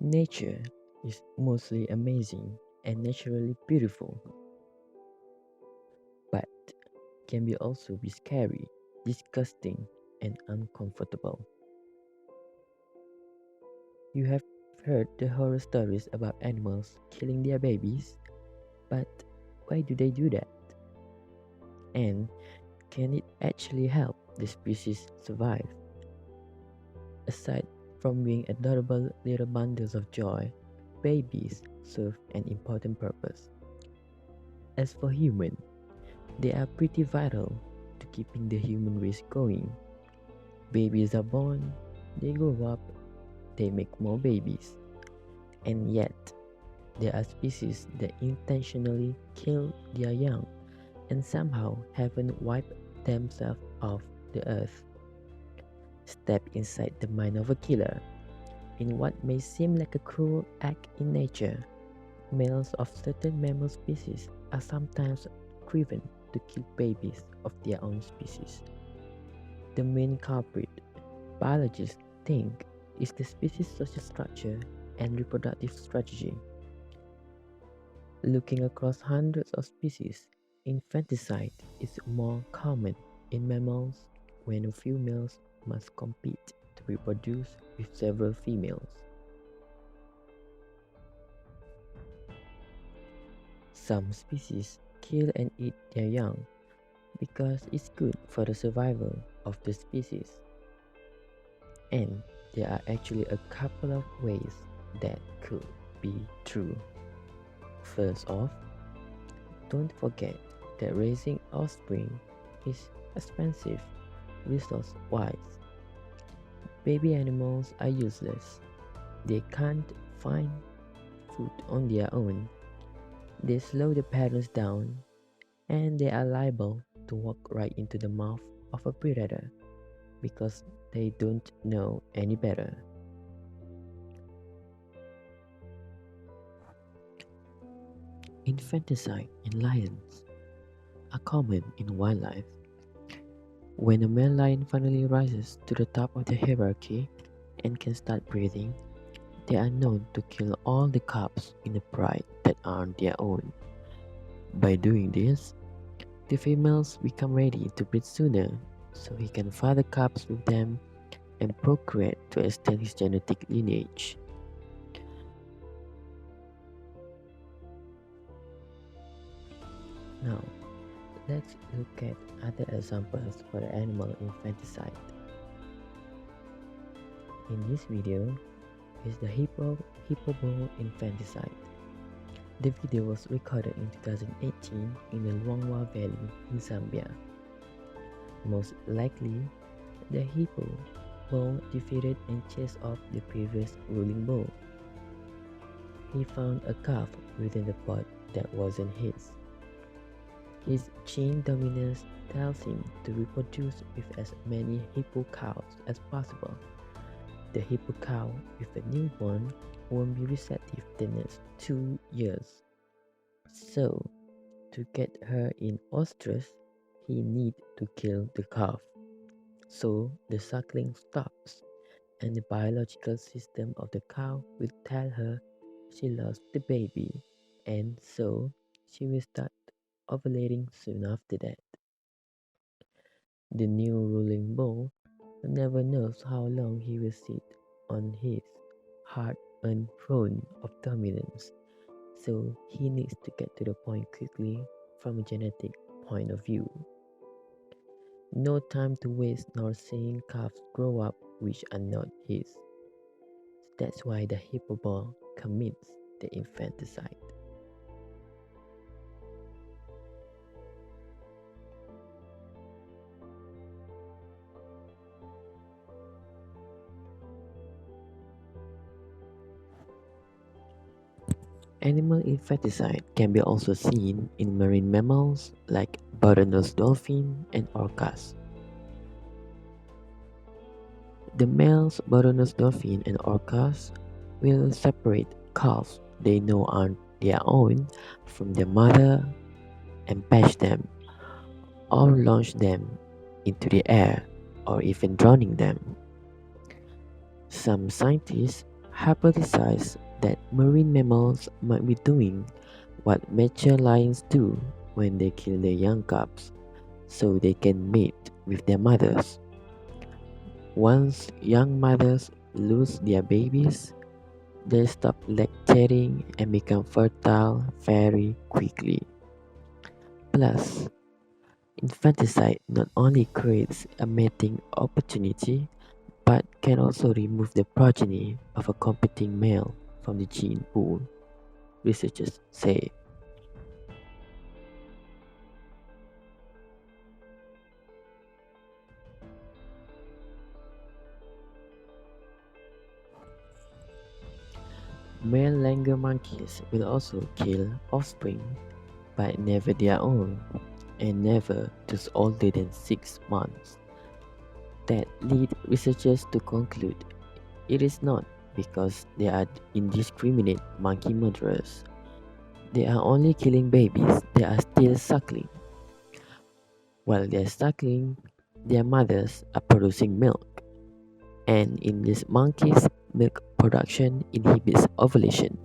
Nature is mostly amazing and naturally beautiful, but can be also be scary, disgusting, and uncomfortable. You have heard the horror stories about animals killing their babies, but why do they do that? And can it actually help the species survive? Aside from being adorable little bundles of joy, babies serve an important purpose. As for humans, they are pretty vital to keeping the human race going. Babies are born, they grow up, they make more babies. And yet, there are species that intentionally kill their young and somehow haven't wiped themselves off the earth. Step inside the mind of a killer. In what may seem like a cruel act in nature, males of certain mammal species are sometimes driven to kill babies of their own species. The main culprit, biologists think, is the species' social structure and reproductive strategy. Looking across hundreds of species, infanticide is more common in mammals when a few males must compete to reproduce with several females. Some species kill and eat their young because it's good for the survival of the species. And there are actually a couple of ways that could be true. First off, don't forget that raising offspring is expensive resource wise. Baby animals are useless. They can't find food on their own. They slow the parents down and they are liable to walk right into the mouth of a predator because they don't know any better. Infanticide in lions are common in wildlife. When a male lion finally rises to the top of the hierarchy and can start breathing, they are known to kill all the cubs in the pride that aren't their own. By doing this, the females become ready to breed sooner so he can father cubs with them and procreate to extend his genetic lineage. Now, let's look at other examples for the animal infanticide. In this video is the hippobo infanticide. The video was recorded in 2018 in the Luangwa Valley in Zambia. Most likely, the hippo bull defeated and chased off the previous ruling bull. He found a calf within the pod that wasn't his. His gene dominance tells him to reproduce with as many hippo cows as possible. The hippo cow with a newborn won't be receptive the next 2 years. So, to get her in ostrich, he need to kill the calf. So the suckling stops, and the biological system of the cow will tell her she lost the baby, and so she will start ovulating soon after that. The new ruling bull never knows how long he will sit on his hard-earned throne of dominance, so he needs to get to the point quickly from a genetic point of view. No time to waste nor seeing calves grow up which are not his. That's why the hippopotamus commits the infanticide. Animal infanticide can be also seen in marine mammals like bottlenose dolphin and orcas. The males bottlenose dolphin and orcas will separate calves they know aren't their own from their mother and patch them or launch them into the air or even drowning them. Some scientists hypothesized that marine mammals might be doing what mature lions do when they kill their young cubs so they can mate with their mothers. Once young mothers lose their babies, they stop lactating and become fertile very quickly. Plus, infanticide not only creates a mating opportunity but can also remove the progeny of a competing male from the gene pool, researchers say. Male langur monkeys will also kill offspring, but never their own, and never those older than 6 months. That lead researchers to conclude it is not because they are indiscriminate monkey murderers. They are only killing babies they are still suckling. While they are suckling, their mothers are producing milk, and in these monkeys, milk production inhibits ovulation.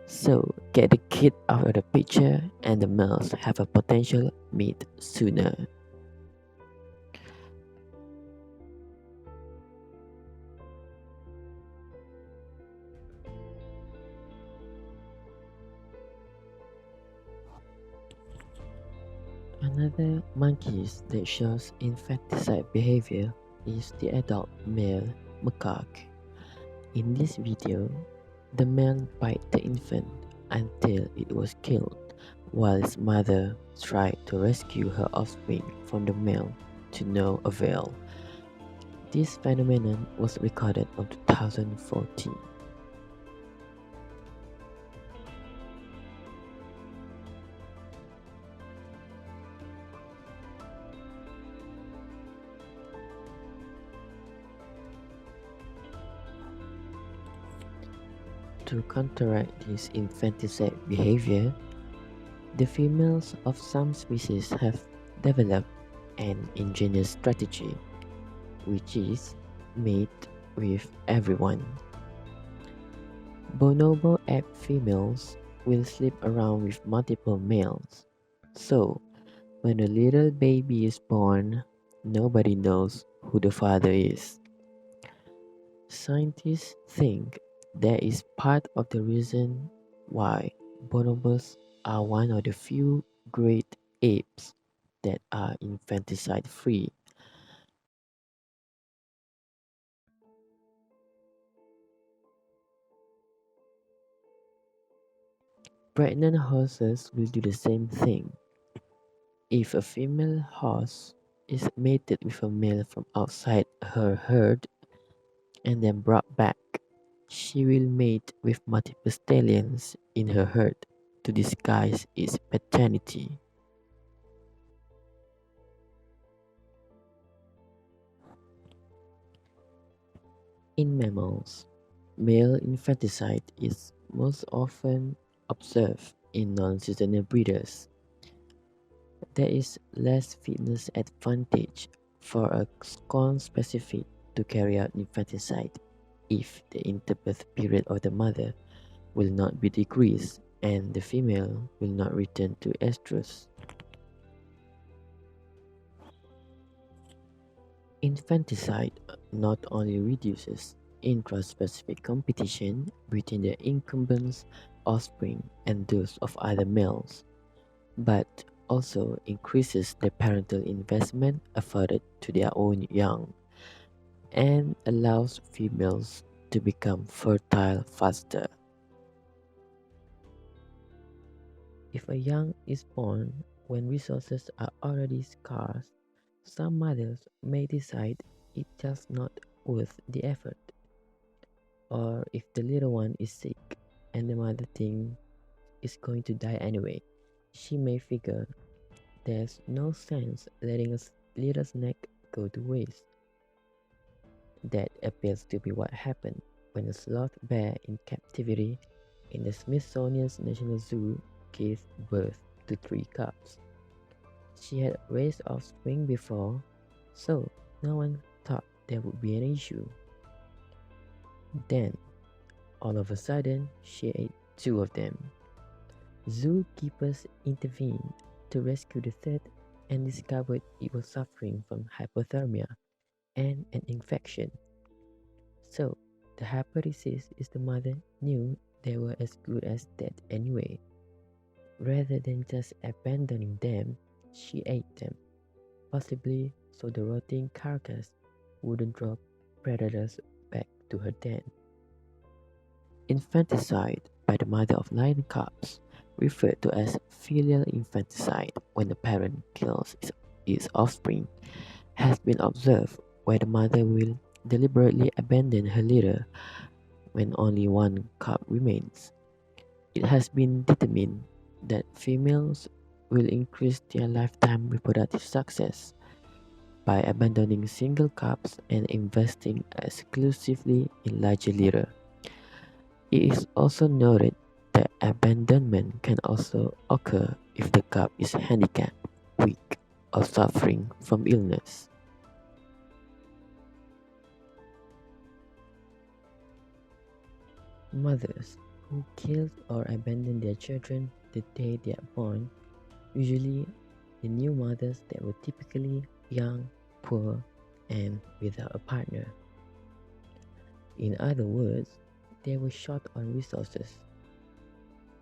So get the kid out of the picture and the males have a potential mate sooner. Another monkeys that shows infanticide behavior is the adult male macaque. In this video, the male bite the infant until it was killed, while its mother tried to rescue her offspring from the male to no avail. This phenomenon was recorded in 2014. To counteract this infanticide behavior, the females of some species have developed an ingenious strategy, which is mate with everyone. Bonobo ape females will sleep around with multiple males. So, when a little baby is born, nobody knows who the father is. Scientists think that is part of the reason why bonobos are one of the few great apes that are infanticide free. Pregnant horses will do the same thing. If a female horse is mated with a male from outside her herd and then brought back, she will mate with multiple stallions in her herd to disguise its paternity. In mammals, male infanticide is most often observed in non-seasonal breeders. There is less fitness advantage for a conspecific to carry out infanticide if the interbirth period of the mother will not be decreased and the female will not return to estrus. Infanticide not only reduces intraspecific competition between the incumbent's offspring and those of other males, but also increases the parental investment afforded to their own young and allows females to become fertile faster. If a young is born when resources are already scarce, some mothers may decide it's just not worth the effort. Or if the little one is sick and the mother thinks it's going to die anyway, she may figure there's no sense letting a little snack go to waste. That appears to be what happened when a sloth bear in captivity in the Smithsonian's National Zoo gave birth to 3 cubs. She had raised offspring before, so no one thought there would be an issue. Then, All of a sudden, she ate two of them. Zookeepers intervened to rescue the third and discovered it was suffering from hypothermia and an infection. So, the hypothesis is the mother knew they were as good as dead anyway. Rather than just abandoning them, she ate them, possibly so the rotting carcass wouldn't draw predators back to her den. Infanticide by the mother of lion cubs, referred to as filial infanticide when the parent kills its offspring, has been observed where the mother will deliberately abandon her litter when only one cub remains. It has been determined that females will increase their lifetime reproductive success by abandoning single cubs and investing exclusively in larger litter. It is also noted that abandonment can also occur if the cub is handicapped, weak, or suffering from illness. Mothers who kill or abandon their children the day they are born, usually the new mothers that were typically young, poor, and without a partner. In other words, they were short on resources.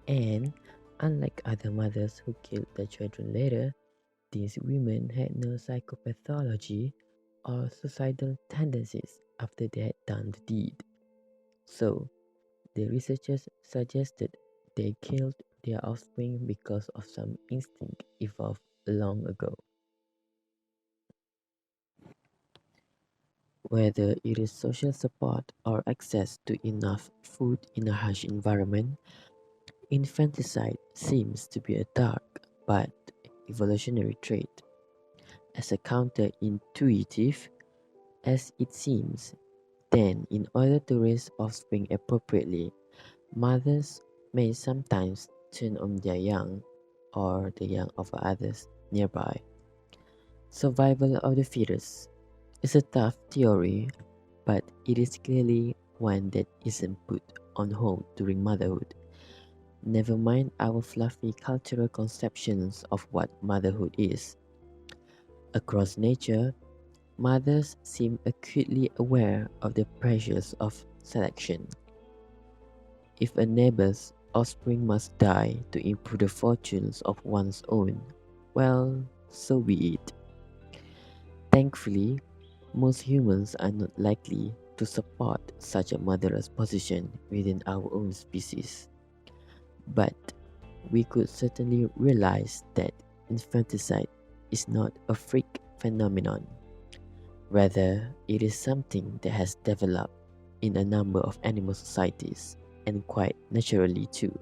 And unlike other mothers who killed their children later, these women had no psychopathology or suicidal tendencies after they had done the deed. So, the researchers suggested they killed their offspring because of some instinct evolved long ago. Whether it is social support or access to enough food in a harsh environment, infanticide seems to be a dark but evolutionary trait. As a counterintuitive as it seems, then in order to raise offspring appropriately, mothers may sometimes turn on their young or the young of others nearby. Survival of the fetus is a tough theory, but it is clearly one that isn't put on hold during motherhood. Never mind our fluffy cultural conceptions of what motherhood is. Across nature, mothers seem acutely aware of the pressures of selection. If a neighbor's offspring must die to improve the fortunes of one's own, well, so be it. Thankfully, most humans are not likely to support such a murderous position within our own species. But we could certainly realize that infanticide is not a freak phenomenon. Rather, it is something that has developed in a number of animal societies, and quite naturally too.